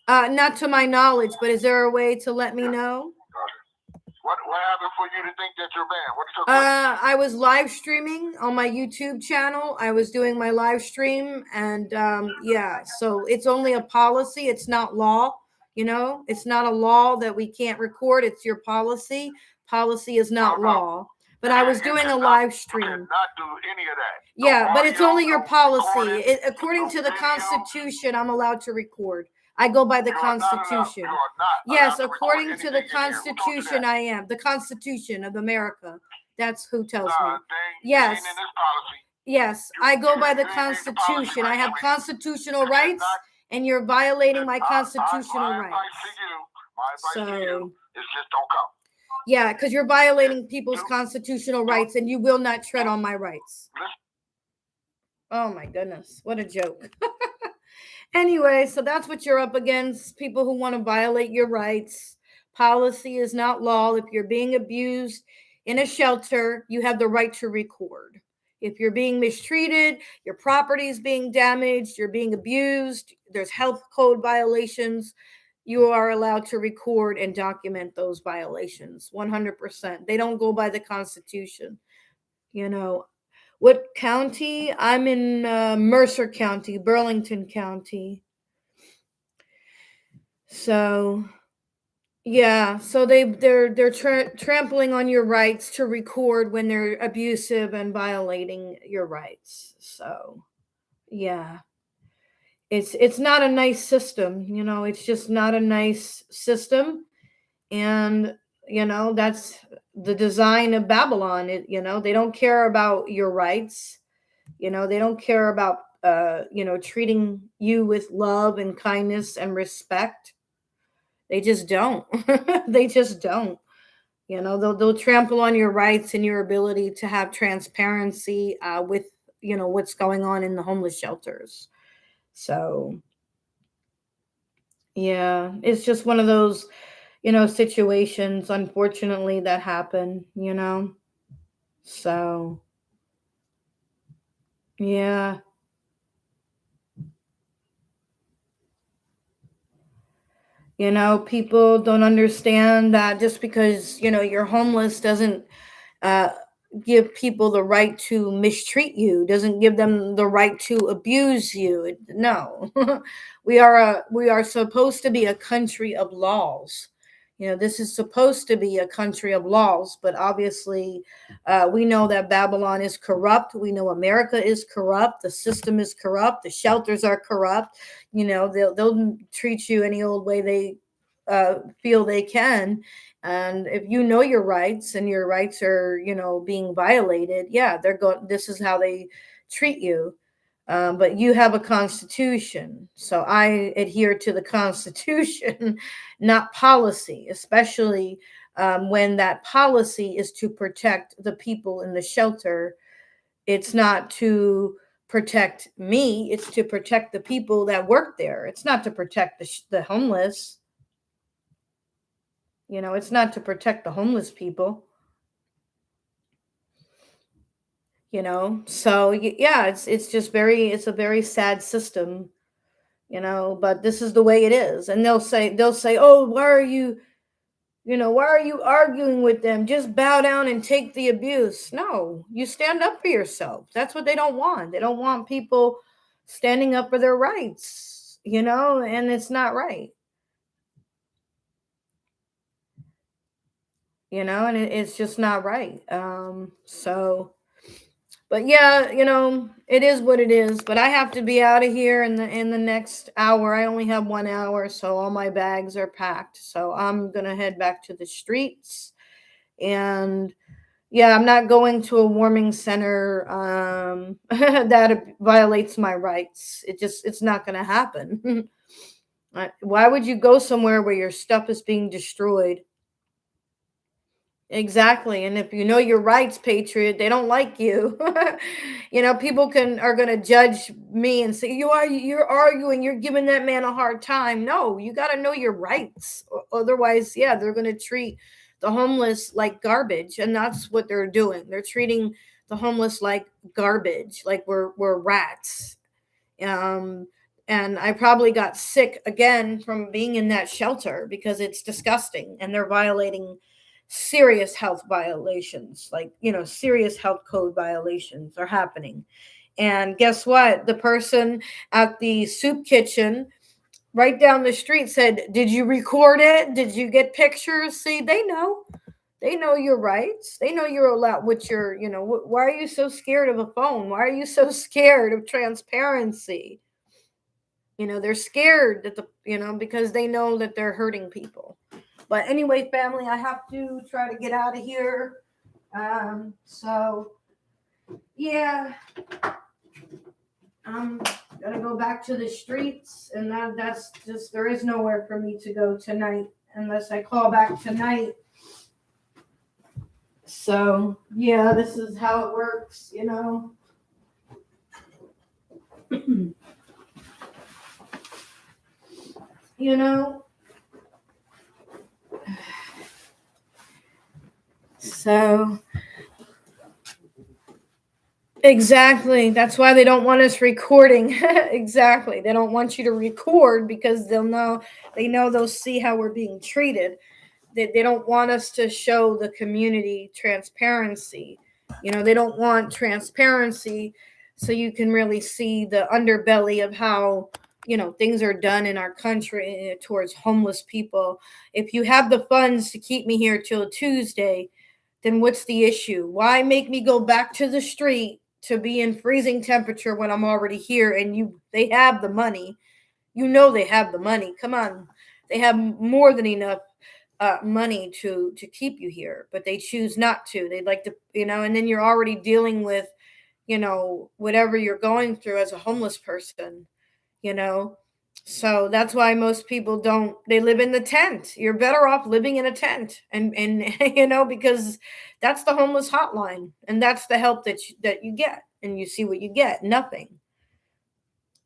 banned? Not to my knowledge, but is there a way to let me know? What happened for you to think that you're banned? What took place? I was live streaming on my YouTube channel. I was doing my live stream, and yeah, so it's only a policy. It's not law. You know, it's not a law that we can't record. It's your policy. Policy is not law. But I was doing a live stream. You cannot do any of that. Yeah, but it's only your no policy. recording, According to the video. Constitution, I'm allowed to record. I go by the You are not allowed- Constitution. you are not Yes, allowed to according record to the anything in here. Who told you Constitution, that? I am. The Constitution of America. That's who tells me. Nah, they Yes. ain't in this policy. Yes, I go by the You ain't read the policy Constitution. I have right. constitutional You rights, cannot- and you're violating my My constitutional advice rights. to you, my advice to you So, is just don't come. yeah, because you're violating people's constitutional rights, and you will not tread on my rights. Oh my goodness, what a joke. Anyway, so that's what you're up against, people who want to violate your rights. Policy is not law. If you're being abused in a shelter, you have the right to record. If you're being mistreated, your property is being damaged, you're being abused, there's health code violations, you are allowed to record and document those violations 100%. They don't go by the Constitution. You know, what county? I'm in Mercer County, Burlington County. So, yeah, so they're trampling on your rights to record when they're abusive and violating your rights. So, yeah. It's not a nice system, you know, it's just not a nice system. And, you know, that's the design of Babylon. You know, they don't care about your rights. You know, they don't care about, you know, treating you with love and kindness and respect. They just don't. They just don't. You know, they'll trample on your rights and your ability to have transparency with, you know, what's going on in the homeless shelters. So, yeah, it's just one of those, you know, situations, unfortunately, that happen, you know. So, yeah. You know, people don't understand that just because, you know, you're homeless doesn't uh, give people the right to mistreat you, doesn't give them the right to abuse you. No, we are supposed to be a country of laws. You know, this is supposed to be a country of laws, but obviously, we know that Babylon is corrupt. We know America is corrupt. The system is corrupt. The shelters are corrupt. You know, they'll treat you any old way they feel they can. And if you know your rights and your rights are, you know, being violated, yeah, they're going. This is how they treat you. But you have a constitution, so I adhere to the Constitution, not policy, especially when that policy is to protect the people in the shelter. It's not to protect me, it's to protect the people that work there. It's not to protect the homeless. You know, it's not to protect the homeless people. You know, so yeah, it's just it's a very sad system. You know, but this is the way it is. And they'll say, oh, why are you arguing with them? Just bow down and take the abuse. No, you stand up for yourself. That's what they don't want. They don't want people standing up for their rights, you know, and it's not right. and it's just not right. But yeah, it is what it is. But I have to be out of here in the next hour. I only have 1 hour, so all my bags are packed. So I'm gonna head back to the streets. And yeah, I'm not going to a warming center that violates my rights. It's not gonna happen. Why would you go somewhere where your stuff is being destroyed? Exactly. And if you know your rights, patriot, they don't like you. People are going to judge me and say you're arguing, you're giving that man a hard time. No, you got to know your rights. Otherwise, yeah, they're going to treat the homeless like garbage, and that's what they're doing. They're treating the homeless like garbage, like we're rats. Um and I probably got sick again from being in that shelter because it's disgusting, and they're violating serious health violations, like serious health code violations are happening. And guess what, the person at the soup kitchen right down the street said, did you record it, did you get pictures? See, they know your rights, they know you're allowed, what you're why are you so scared of a phone, why are you so scared of transparency? They're scared that because they know that they're hurting people. But anyway, family, I have to try to get out of here. So yeah, I'm gonna go back to the streets, and that's just, there is nowhere for me to go tonight unless I call back tonight. So yeah, this is how it works, So exactly. That's why they don't want us recording. Exactly. They don't want you to record because they know they'll see how we're being treated. They don't want us to show the community transparency. They don't want transparency so you can really see the underbelly of how, things are done in our country towards homeless people. If you have the funds to keep me here till Tuesday, then what's the issue? Why make me go back to the street to be in freezing temperature when I'm already here, and they have the money? They have the money. Come on. They have more than enough money to keep you here, but they choose not to. They'd like to, and then you're already dealing with, whatever you're going through as a homeless person, you know. So that's why most people they live in the tent. You're better off living in a tent, and because that's the homeless hotline, and that's the help that you get, and you see what you get, nothing.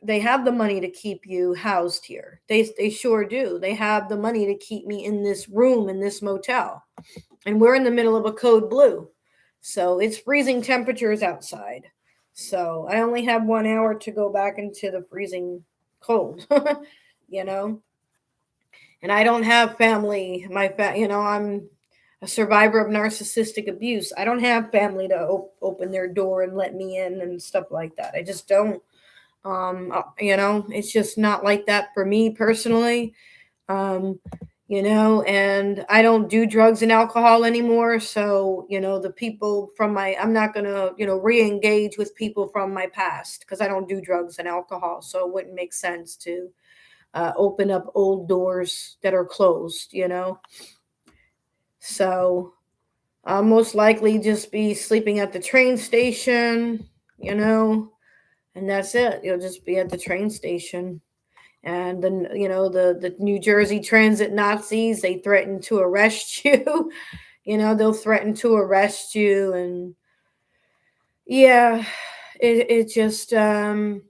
They have the money to keep you housed here. They sure do. They have the money to keep me in this room in this motel. And we're in the middle of a code blue. So it's freezing temperatures outside. So I only have 1 hour to go back into the freezing cold, And I don't have family. I'm a survivor of narcissistic abuse. I don't have family to open their door and let me in and stuff like that. I just don't. It's just not like that for me personally. And I don't do drugs and alcohol anymore. So, the people I'm not going to, re-engage with people from my past because I don't do drugs and alcohol. So it wouldn't make sense to open up old doors that are closed, So I'll most likely just be sleeping at the train station, and that's it. You'll just be at the train station. And then, the New Jersey transit Nazis, they threaten to arrest you. They'll threaten to arrest you. And yeah, it just, yeah,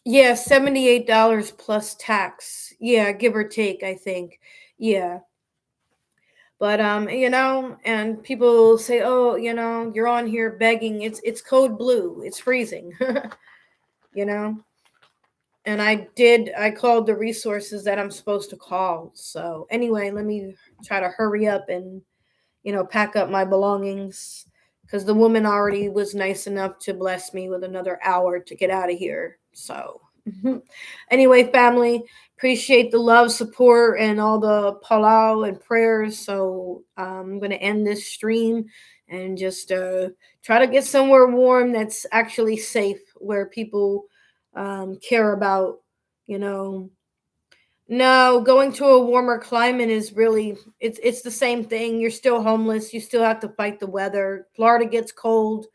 $78 plus tax. Yeah, give or take, I think. Yeah. But, and people say, oh, you're on here begging. It's code blue. It's freezing, And I called the resources that I'm supposed to call. So anyway, let me try to hurry up and, pack up my belongings, because the woman already was nice enough to bless me with another hour to get out of here. So Anyway, family, appreciate the love, support, and all the palau and prayers. So I'm gonna end this stream and just try to get somewhere warm that's actually safe, where people care about, you know. No, going to a warmer climate is really it's the same thing. You're still homeless. You still have to fight the weather. Florida gets cold.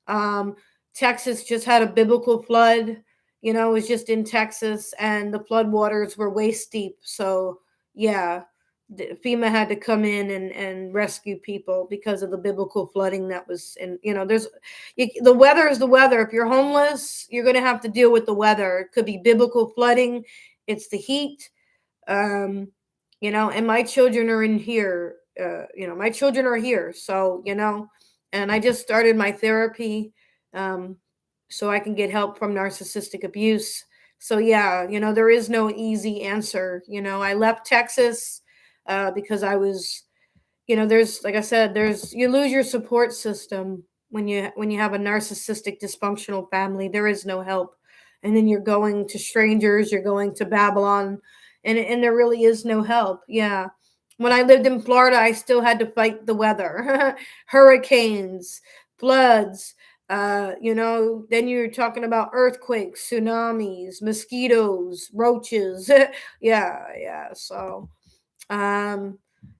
Um, Texas just had a biblical flood. It was just in Texas, and the flood waters were waist deep. So yeah, FEMA had to come in and rescue people because of the biblical flooding that was in. The weather is the weather. If you're homeless, you're gonna have to deal with the weather. It could be biblical flooding. It's the heat. um and my children are in here. My children are here, so and I just started my therapy, um so I can get help from narcissistic abuse. So yeah, there is no easy answer. I left Texas because I was, there's, like I said, there's, you lose your support system when you have a narcissistic dysfunctional family. There is no help. And then you're going to strangers, you're going to Babylon, and there really is no help. Yeah. When I lived in Florida, I still had to fight the weather. Hurricanes, floods, then you're talking about earthquakes, tsunamis, mosquitoes, roaches. Yeah. So and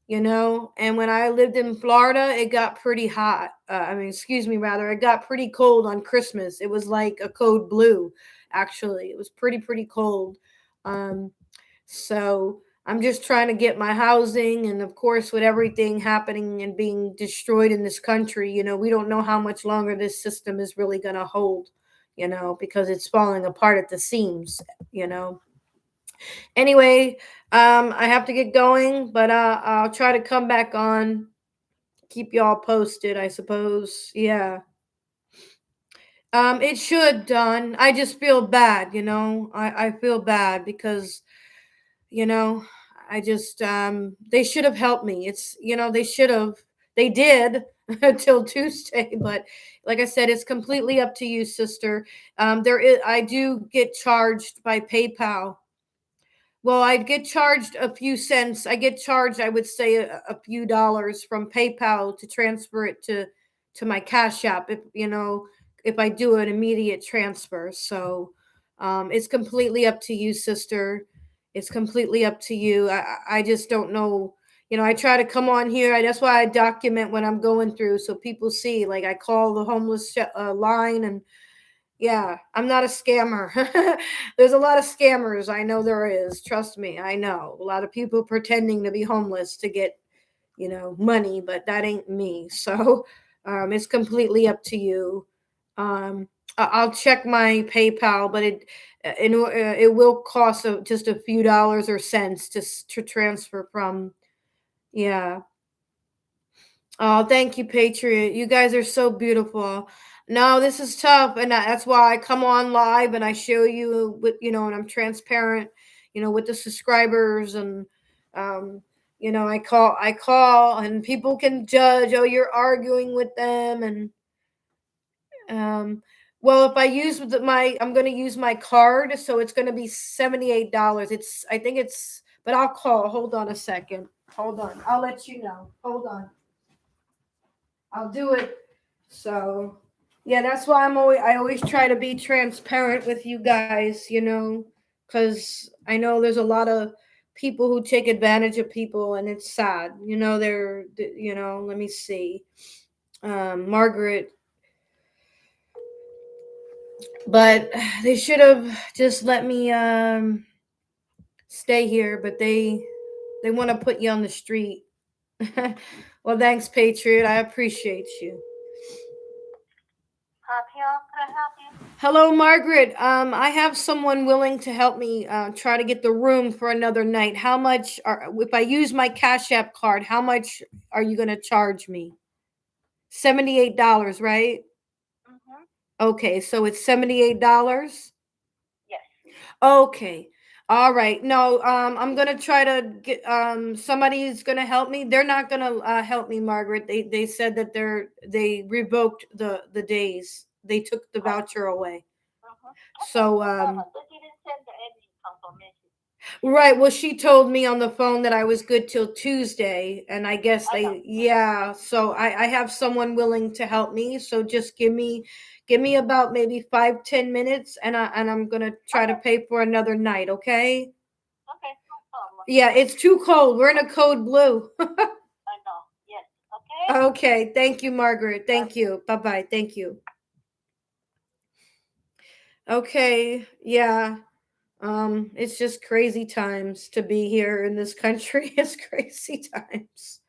when I lived in Florida, it got pretty hot. Excuse me, rather, it got pretty cold on Christmas. It was like a code blue, actually. It was pretty cold. Um, so I'm just trying to get my housing. And of course, with everything happening and being destroyed in this country, we don't know how much longer this system is really going to hold, because it's falling apart at the seams, Anyway, I have to get going, but I'll try to come back on, keep y'all posted, I suppose. Yeah. It should, Don. I just feel bad, I feel bad because, you know, I just they should have helped me. They did until Tuesday, but like I said, it's completely up to you, sister. I do get charged by PayPal. Well, I get charged a few cents. I get charged, I would say, a few dollars from PayPal to transfer it to my Cash App, if I do an immediate transfer. So it's completely up to you, sister. It's completely up to you. I just don't know. I try to come on here. That's why I document what I'm going through, so people see. Like, I call the homeless line, and yeah, I'm not a scammer. There's a lot of scammers. I know there is. Trust me, I know. A lot of people pretending to be homeless to get, money, but that ain't me. So it's completely up to you. I'll check my PayPal, but it will cost just a few dollars or cents to transfer from. Yeah. Oh, thank you, Patriot. You guys are so beautiful. No, this is tough, and that's why I come on live and I show you and I'm transparent, with the subscribers, and I call, and people can judge. Oh, you're arguing with them, and well, if I use I'm going to use my card, so it's going to be $78. But I'll call. Hold on a second. Hold on. I'll let you know. Hold on. I'll do it. So, yeah, that's why I always try to be transparent with you guys, because I know there's a lot of people who take advantage of people, and it's sad. Let me see. Margaret, but they should have just let me stay here, but they want to put you on the street. Well, thanks, Patriot. I appreciate you. Can I help you? Hello, Margaret. I have someone willing to help me try to get the room for another night. How much if I use my Cash App card, how much are you going to charge me? $78, right? Mm-hmm. Okay, so it's $78? Yes. Okay. All right. No, I'm going to try to get somebody's going to help me. They're not going to help me, Margaret. They said that they revoked the days. They took the voucher away. So They didn't send any confirmation. right, well she told me on the phone that I was good till Tuesday, and I guess I know. yeah, so I have someone willing to help me, so just give me about maybe 5-10 minutes, and I'm gonna try to pay for another night, okay? Okay, no problem. Yeah, it's too cold. We're in a code blue. I know. Yes. Okay. Okay, thank you, Margaret. Thank you. Bye-bye. Thank you. Okay, yeah. It's just crazy times to be here in this country. It's crazy times.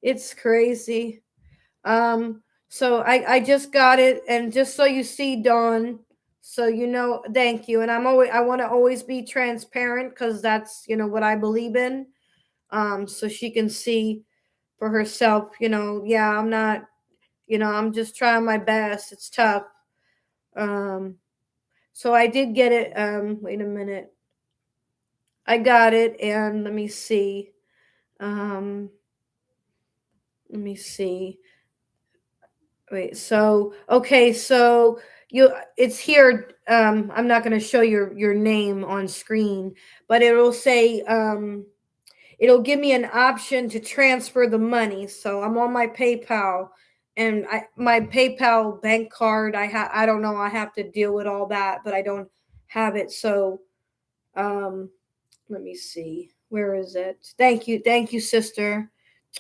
It's crazy. So I just got it, and just so you see, Dawn, so you know, thank you. And I want to always be transparent because that's what I believe in. So she can see for herself, yeah, I'm not, I'm just trying my best. It's tough. Um, so I did get it. Wait a minute. I got it, and let me see. Um, let me see. Wait, so okay, so it's here. I'm not gonna show your name on screen, but it'll say it'll give me an option to transfer the money. So I'm on my PayPal, and my PayPal bank card, I don't know, I have to deal with all that, but I don't have it. So let me see. Where is it? Thank you, sister.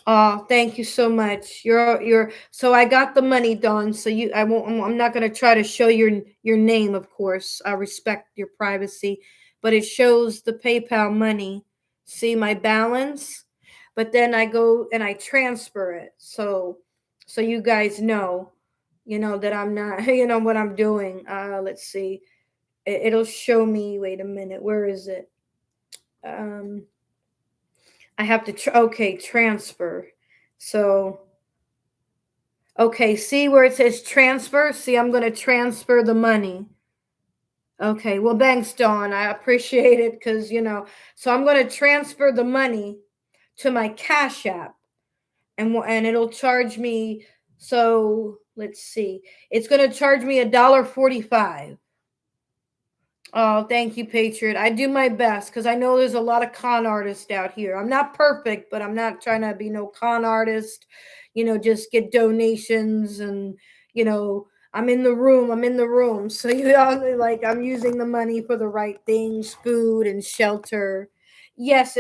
Oh, thank you so much. You're so I got the money, Dawn. So I won't. I'm not gonna try to show your name, of course. I respect your privacy, but it shows the PayPal money. See my balance, but then I go and I transfer it. So you guys know, that I'm not. You know what I'm doing. Let's see. It'll show me. Wait a minute. Where is it? Um, I have to. Okay, transfer. So okay, see where it says transfer? See, I'm going to transfer the money. Okay, well, thanks, Dawn. I appreciate it because, so I'm going to transfer the money to my Cash App, and it'll charge me. So let's see, it's going to charge me $1.45. Oh, thank you, Patriot. I do my best because I know there's a lot of con artists out here. I'm not perfect, but I'm not trying to be no con artist, just get donations and, I'm in the room. I'm in the room. So, like I'm using the money for the right things, food and shelter. Yes,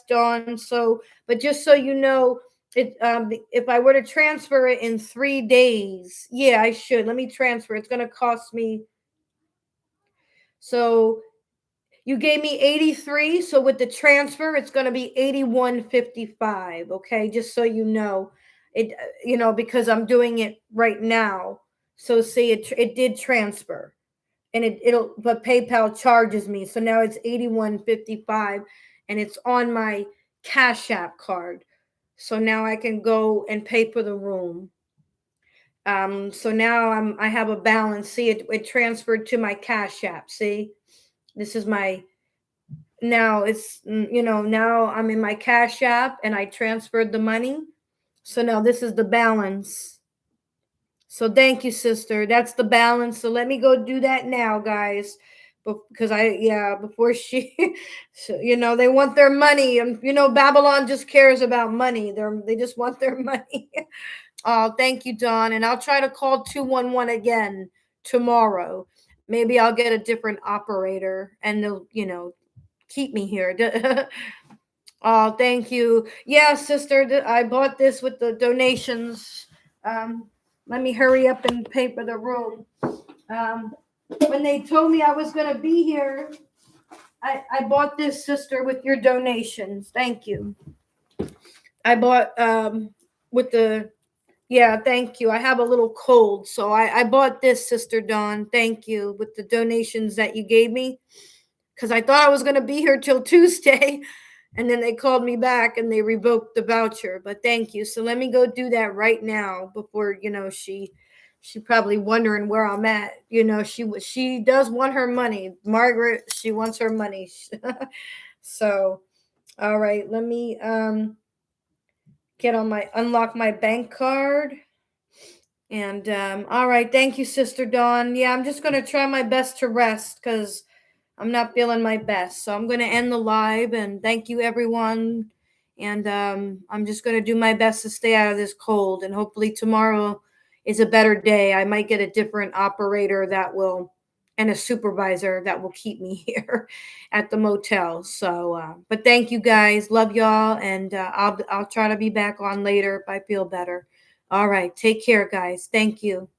Dawn. So, but just so you know, if I were to transfer it in 3 days, yeah, I should. Let me transfer. It's going to cost me. So you gave me 83, so with the transfer it's going to be 81.55, okay? Just so you know. It because I'm doing it right now. So see, it did transfer. And it'll but PayPal charges me. So now it's 81.55, and it's on my Cash App card. So now I can go and pay for the room. So now I have a balance. See, it transferred to my Cash App. See? This is my now it's now I'm in my Cash App, and I transferred the money. So now this is the balance. So thank you, sister. That's the balance. So let me go do that now, guys. Because before she so, they want their money, and Babylon just cares about money. They just want their money. Oh, thank you, Dawn. And I'll try to call 211 again tomorrow. Maybe I'll get a different operator, and they'll keep me here. Oh, thank you. Yeah, sister, I bought this with the donations. Let me hurry up and pay for the room. When they told me I was going to be here, I bought this, sister, with your donations. Thank you. I bought with the yeah, thank you. I have a little cold, so I bought this, Sister Dawn. Thank you, with the donations that you gave me, because I thought I was going to be here till Tuesday, and then they called me back and they revoked the voucher. But thank you. So let me go do that right now before she probably wondering where I'm at. She does want her money, Margaret. She wants her money. So all right, let me unlock my bank card. And all right, thank you, Sister Dawn. Yeah, I'm just gonna try my best to rest because I'm not feeling my best. So I'm gonna end the live and thank you, everyone. And I'm just gonna do my best to stay out of this cold. And hopefully tomorrow is a better day. I might get a different operator that will, and a supervisor that will keep me here at the motel. So, but thank you guys. Love y'all, and I'll try to be back on later if I feel better. All right, take care, guys. Thank you.